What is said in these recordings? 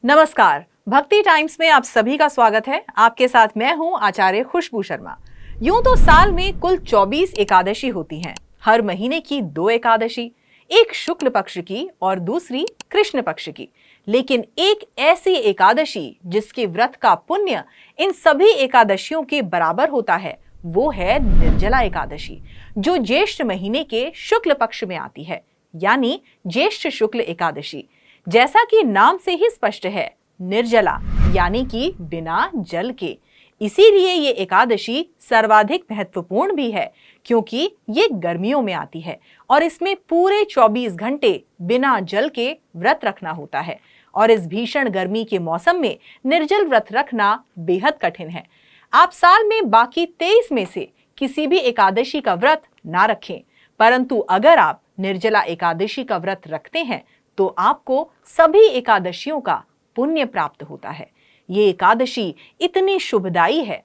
नमस्कार, भक्ति टाइम्स में आप सभी का स्वागत है। आपके साथ मैं हूं आचार्य खुशबू शर्मा। यूं तो साल में कुल 24 एकादशी होती हैं। हर महीने की 2 एकादशी, एक शुक्ल पक्ष की और दूसरी कृष्ण पक्ष की। लेकिन एक ऐसी एकादशी जिसके व्रत का पुण्य इन सभी एकादशियों के बराबर होता है, वो है निर्जला एकादशी, जो ज्येष्ठ महीने के शुक्ल पक्ष में आती है, यानी ज्येष्ठ शुक्ल एकादशी। जैसा कि नाम से ही स्पष्ट है, निर्जला यानी कि बिना जल के। इसीलिए ये एकादशी सर्वाधिक महत्वपूर्ण भी है, क्योंकि ये गर्मियों में आती है और इसमें पूरे 24 घंटे बिना जल के व्रत रखना होता है। और इस भीषण गर्मी के मौसम में निर्जल व्रत रखना बेहद कठिन है। आप साल में बाकी 23 में से किसी भी एकादशी का व्रत ना रखें, परंतु अगर आप निर्जला एकादशी का व्रत रखते हैं तो आपको सभी एकादशियों का पुण्य प्राप्त होता है। ये एकादशी इतनी शुभदायी है।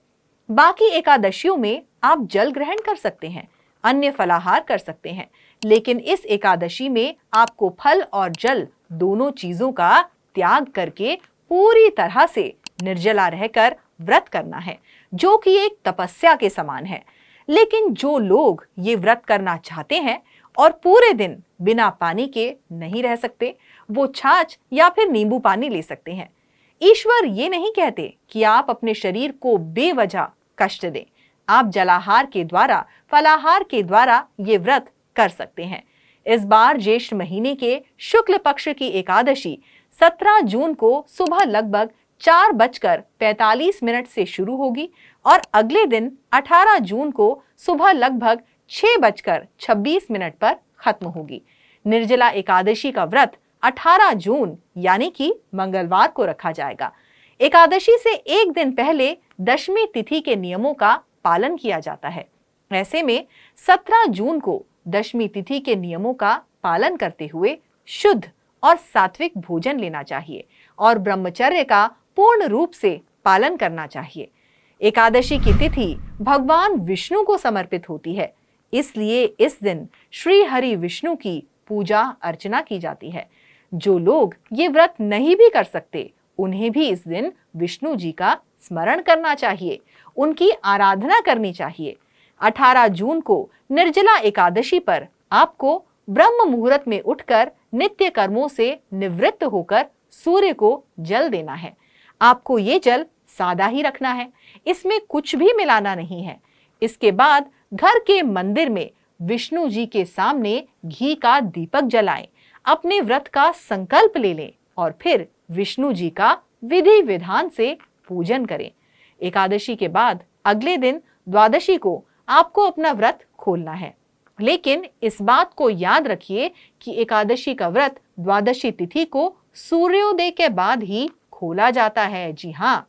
बाकी एकादशियों में आप जल ग्रहण कर सकते हैं, अन्य फलाहार कर सकते हैं, लेकिन इस एकादशी में आपको फल और जल दोनों चीजों का त्याग करके पूरी तरह से निर्जला रहकर व्रत करना है, जो कि एक तपस्या के समान है। लेकिन जो लोग ये व्रत करना चाहते हैं और पूरे दिन बिना पानी के नहीं रह सकते, वो छाछ या फिर नींबू पानी ले सकते हैं। ईश्वर ये नहीं कहते कि आप अपने शरीर को बेवजह कष्ट दें। आप जलाहार के द्वारा, फलाहार के द्वारा ये व्रत कर सकते हैं। इस बार ज्येष्ठ महीने के शुक्ल पक्ष की एकादशी 17 जून को सुबह लगभग 4:45 से शुरू होगी और अगले दिन 18 जून को सुबह लगभग 6:26 पर खत्म होगी। निर्जला एकादशी का व्रत 18 जून यानी कि मंगलवार को रखा जाएगा। एकादशी से एक दिन पहले दशमी तिथि के नियमों का पालन किया जाता है। ऐसे में 17 जून को दशमी तिथि के नियमों का पालन करते हुए शुद्ध और सात्विक भोजन लेना चाहिए और ब्रह्मचर्य का पूर्ण रूप से पालन करना चाहिए। एकादशी की तिथि भगवान विष्णु को समर्पित होती है, इसलिए इस दिन श्री हरि विष्णु की पूजा अर्चना की जाती है। जो लोग ये व्रत नहीं भी कर सकते, उन्हें भी इस दिन विष्णु जी का स्मरण करना चाहिए, उनकी आराधना करनी चाहिए। 18 जून को निर्जला एकादशी पर आपको ब्रह्म मुहूर्त में उठकर नित्य कर्मों से निवृत्त होकर सूर्य को जल देना है। आपको ये जल सादा ही रखना है, इसमें कुछ भी मिलाना नहीं है। इसके बाद घर के मंदिर में विष्णु जी के सामने घी का दीपक जलाएं, अपने व्रत का संकल्प ले लें और फिर विष्णु जी का विधि विधान से पूजन करें। एकादशी के बाद अगले दिन द्वादशी को आपको अपना व्रत खोलना है, लेकिन इस बात को याद रखिए कि एकादशी का व्रत द्वादशी तिथि को सूर्योदय के बाद ही खोला जाता है। जी हाँ,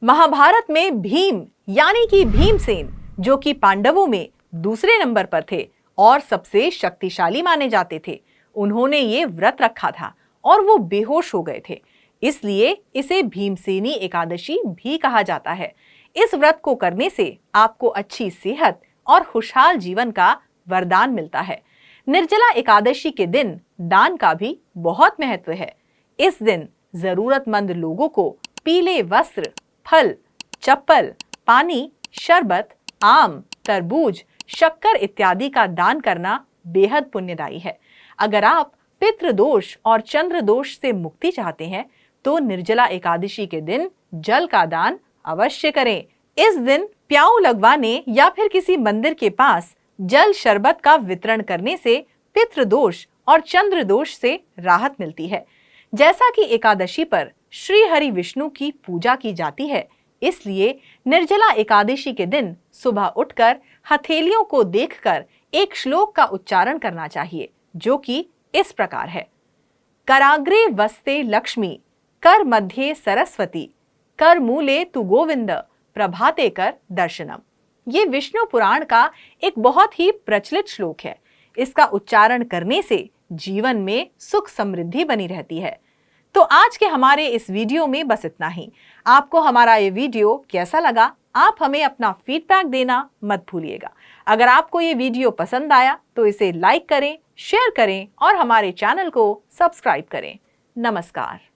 महाभारत में भीम यानी कि भीमसेन, जो कि पांडवों में दूसरे नंबर पर थे और सबसे शक्तिशाली माने जाते थे, उन्होंने ये व्रत रखा था और वो बेहोश हो गए थे। इसलिए इसे भीमसेनी एकादशी भी कहा जाता है। इस व्रत को करने से आपको अच्छी सेहत और खुशहाल जीवन का वरदान मिलता है। निर्जला एकादशी के दिन दान का भी बहुत महत्व है। इस दिन जरूरतमंद लोगों को पीले वस्त्र, फल, चप्पल, पानी, शरबत, आम, तरबूज, शक्कर इत्यादि का दान करना बेहद पुण्यदायी है। अगर आप पितृदोष और चंद्र दोष से मुक्ति चाहते हैं तो निर्जला एकादशी के दिन जल का दान अवश्य करें। इस दिन प्याऊ लगवाने या फिर किसी मंदिर के पास जल शरबत का वितरण करने से पितृदोष और चंद्र दोष से राहत मिलती है। जैसा कि एकादशी पर श्री हरि विष्णु की पूजा की जाती है, इसलिए निर्जला एकादशी के दिन सुबह उठकर हथेलियों को देखकर एक श्लोक का उच्चारण करना चाहिए, जो कि इस प्रकार है। कराग्रे वस्ते लक्ष्मी, कर मध्य सरस्वती, कर मूले तु गोविंद, प्रभाते कर दर्शनम। ये विष्णु पुराण का एक बहुत ही प्रचलित श्लोक है। इसका उच्चारण करने से जीवन में सुख समृद्धि बनी रहती है। तो आज के हमारे इस वीडियो में बस इतना ही। आपको हमारा ये वीडियो कैसा लगा, आप हमें अपना फीडबैक देना मत भूलिएगा। अगर आपको ये वीडियो पसंद आया तो इसे लाइक करें, शेयर करें और हमारे चैनल को सब्सक्राइब करें। नमस्कार।